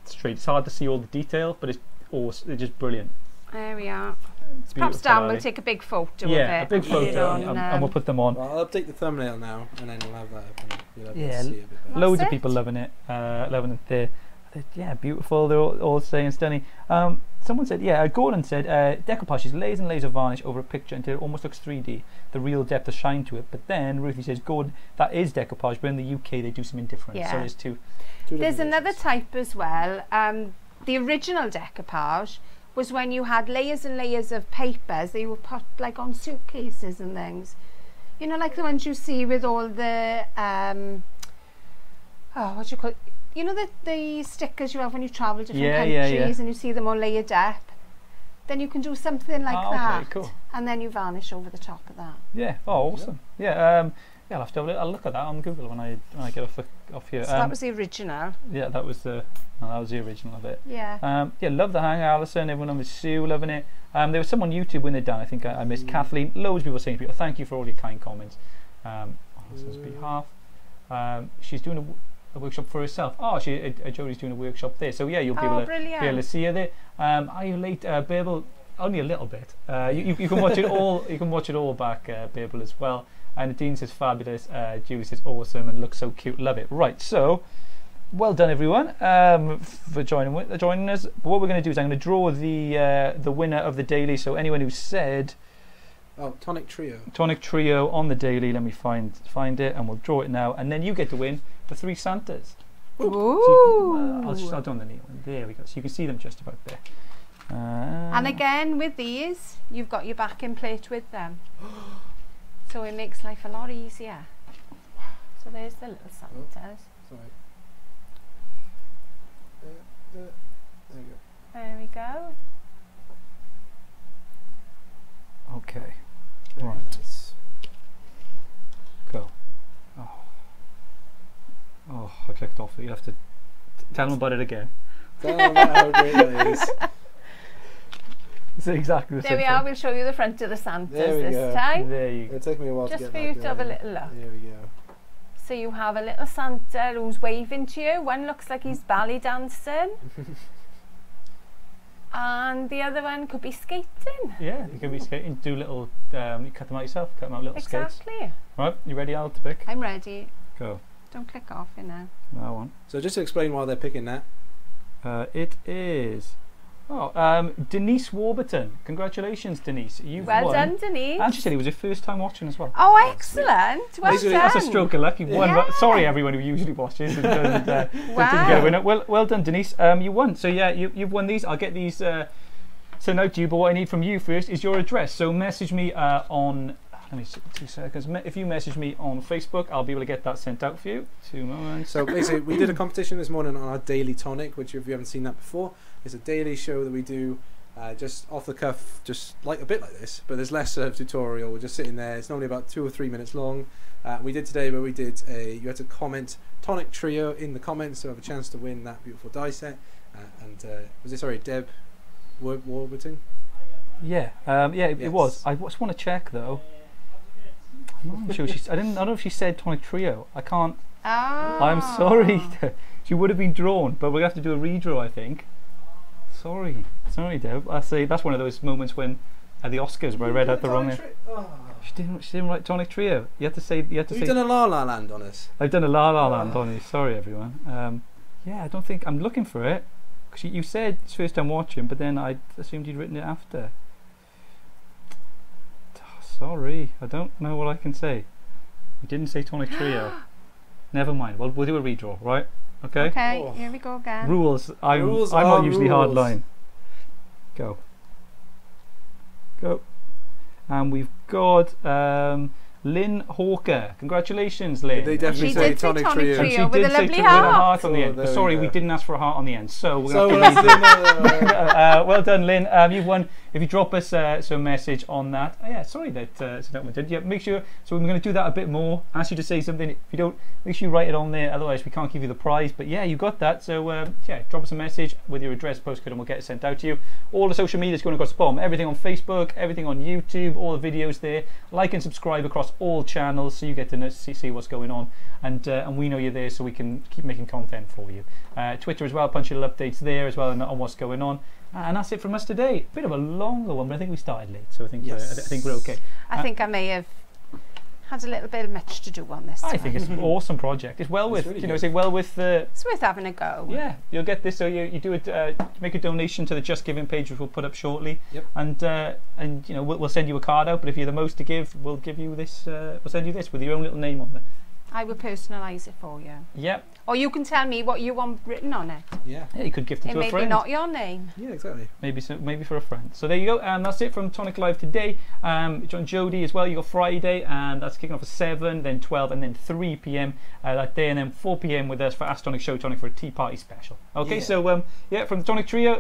straight, it's hard to see all the detail, but it's awesome. It's just brilliant. There we are. It's Perhaps beautiful, Dan will Ali. take a big photo Yeah, a of it. big and put it photo, on, and we'll put them on. Well, I'll update the thumbnail now, and then we'll have that up, and you'll have Yeah, to see it a bit better. Loads of it. people loving it. Loving it. They're yeah, beautiful. They're all saying stunning. Someone said, Gordon said, decoupage is layers and layers of varnish over a picture until it almost looks 3D. The real depth of shine to it. But then Ruthie says, Gordon, that is decoupage, but in the UK they do something different. Yeah. So there's two. There's another type as well. The original decoupage was when you had layers and layers of papers that you would put like on suitcases and things. You know, like the ones you see with all the what do you call it? You know the stickers you have when you travel to different countries and you see them all layered up. Then you can do something like that, okay, cool. and then you varnish over the top of that. Yeah. Oh, awesome. Yeah. I'll have to have I'll look at that on Google when I get off here. So that was the original. Yeah, that was the original of it. Yeah. Love the hang, Alison. Everyone on with Sue, loving it. There was someone on YouTube when they're done. I think I missed Kathleen. Loads of people saying to people, thank you for all your kind comments. On Alison's behalf. She's doing a workshop for herself. Oh, Jodie's doing a workshop there. So yeah, you'll be able to see her there. Are you late, Babel? Only a little bit. You can watch it all. You can watch it all back, Babel, as well. And Dean says fabulous. Julie says awesome and looks so cute. Love it. Right. So well done everyone for joining us. But what we're going to do is I'm going to draw the winner of the daily. So anyone who said Tonic Trio on the daily, let me find it, and we'll draw it now, and then you get to win the 3 Santas. Ooh. So I'll do on the neat one. There we go. So you can see them just about there. And again, with these, you've got your backing plate with them, so it makes life a lot easier. So there's the little Santas. Sorry. There you go. There we go. Okay. Very nice. Go. Oh, I clicked off it. You have to tell them about it again. Tell them about how great that is. It's exactly the same. There we are. We'll show you the front of the Santas this time. There you go. It'll take me a while Just to get for you to have a little look. There we go. So you have a little Santa who's waving to you. One looks like he's ballet dancing. And the other one could be skating. Yeah, you could be skating. Do little, you cut them out yourself, cut them out little skates. Exactly. Right, you ready, Al, to pick? I'm ready. Go. Don't click off, you know. That one. So just to explain why they're picking that. It is... Denise Warburton. Congratulations, Denise. You've Well won. done, Denise. And she said it was her first time watching as well. Oh, excellent. Well Basically, done. that's a stroke of luck. You won. Yeah. Sorry, everyone who usually watches and doesn't, didn't Wow. get a winner. Well done, Denise. You won. So yeah, you've won these. I'll get these sent out to you. But what I need from you first is your address. So message me on. Let me see, 2 seconds. If you message me on Facebook, I'll be able to get that sent out for you. 2 moments. So basically, we did a competition this morning on our daily tonic, which if you haven't seen that before, it's a daily show that we do. Just off the cuff, just like a bit like this, but there's less tutorial. We're just sitting there. It's normally about 2 or 3 minutes long. We did today, but we did you had to comment Tonic Trio in the comments to have a chance to win that beautiful die set. Was it Deb Warburton? Yeah, it was. I just want to check though. I'm not sure. I don't know if she said Tonic Trio. I can't. Oh. I'm sorry. She would have been drawn, but we'll have to do a redraw, I think. Sorry, Deb. I say that's one of those moments when at the Oscars where I read out the wrong name. She didn't write Tonic Trio. You have to say. You've done a La La Land on us. I've done a La La Land on you. Sorry, everyone. Yeah, I don't think I'm looking for it because you said it's first time watching, but then I assumed you'd written it after. Sorry, I don't know what I can say. You didn't say Tonic Trio. Never mind. Well, we'll do a redraw, right? Okay. Okay, here we go again. Rules. I'm Rules not are usually rules. hardline. Go. And we've got Lynn Hawker. Congratulations, Lynn. They definitely She say did say Tonic Tonic Trio. Trio. And she with did a say lovely with a heart on the Oh, end. But there sorry, we we go. didn't ask for a heart on the end. So we're So going let's to do another. well done, Lynn. You've won. If you drop us some message on that, sorry that Snowman did. Yeah, make sure. So we're going to do that a bit more. Ask you to say something. If you don't, make sure you write it on there. Otherwise, we can't give you the prize. But yeah, you got that. So drop us a message with your address, postcode, and we'll get it sent out to you. All the social media is going to go spam. Everything on Facebook, everything on YouTube, all the videos there. Like and subscribe across all channels so you get to see what's going on. And we know you're there, so we can keep making content for you. Twitter as well. Punch your little updates there as well on what's going on. And that's it from us today. Bit of a longer one, but I think we started late, so I think I think we're okay. I think I may have had a little bit much to do on this. I think it's an awesome project. It's well worth, really it's It's worth having a go. Yeah, you'll get this. So you do it. Make a donation to the Just Giving page, which we'll put up shortly. Yep. And we'll send you a card out. But if you're the most to give, we'll give you this. We'll send you this with your own little name on there. I will personalise it for you. Yep. Or you can tell me what you want written on it. Yeah. Yeah, you could gift it It to a may be friend. not your name. Yeah, exactly. Maybe for a friend. So there you go. And that's it from Tonic Live today. John Jody as well. You got Friday, and that's kicking off at 7, then 12, and then 3 p.m. That day, and then 4 p.m. with us for Ask Tonic Show Tonic for a tea party special. Okay, Yeah. so from the Tonic Trio.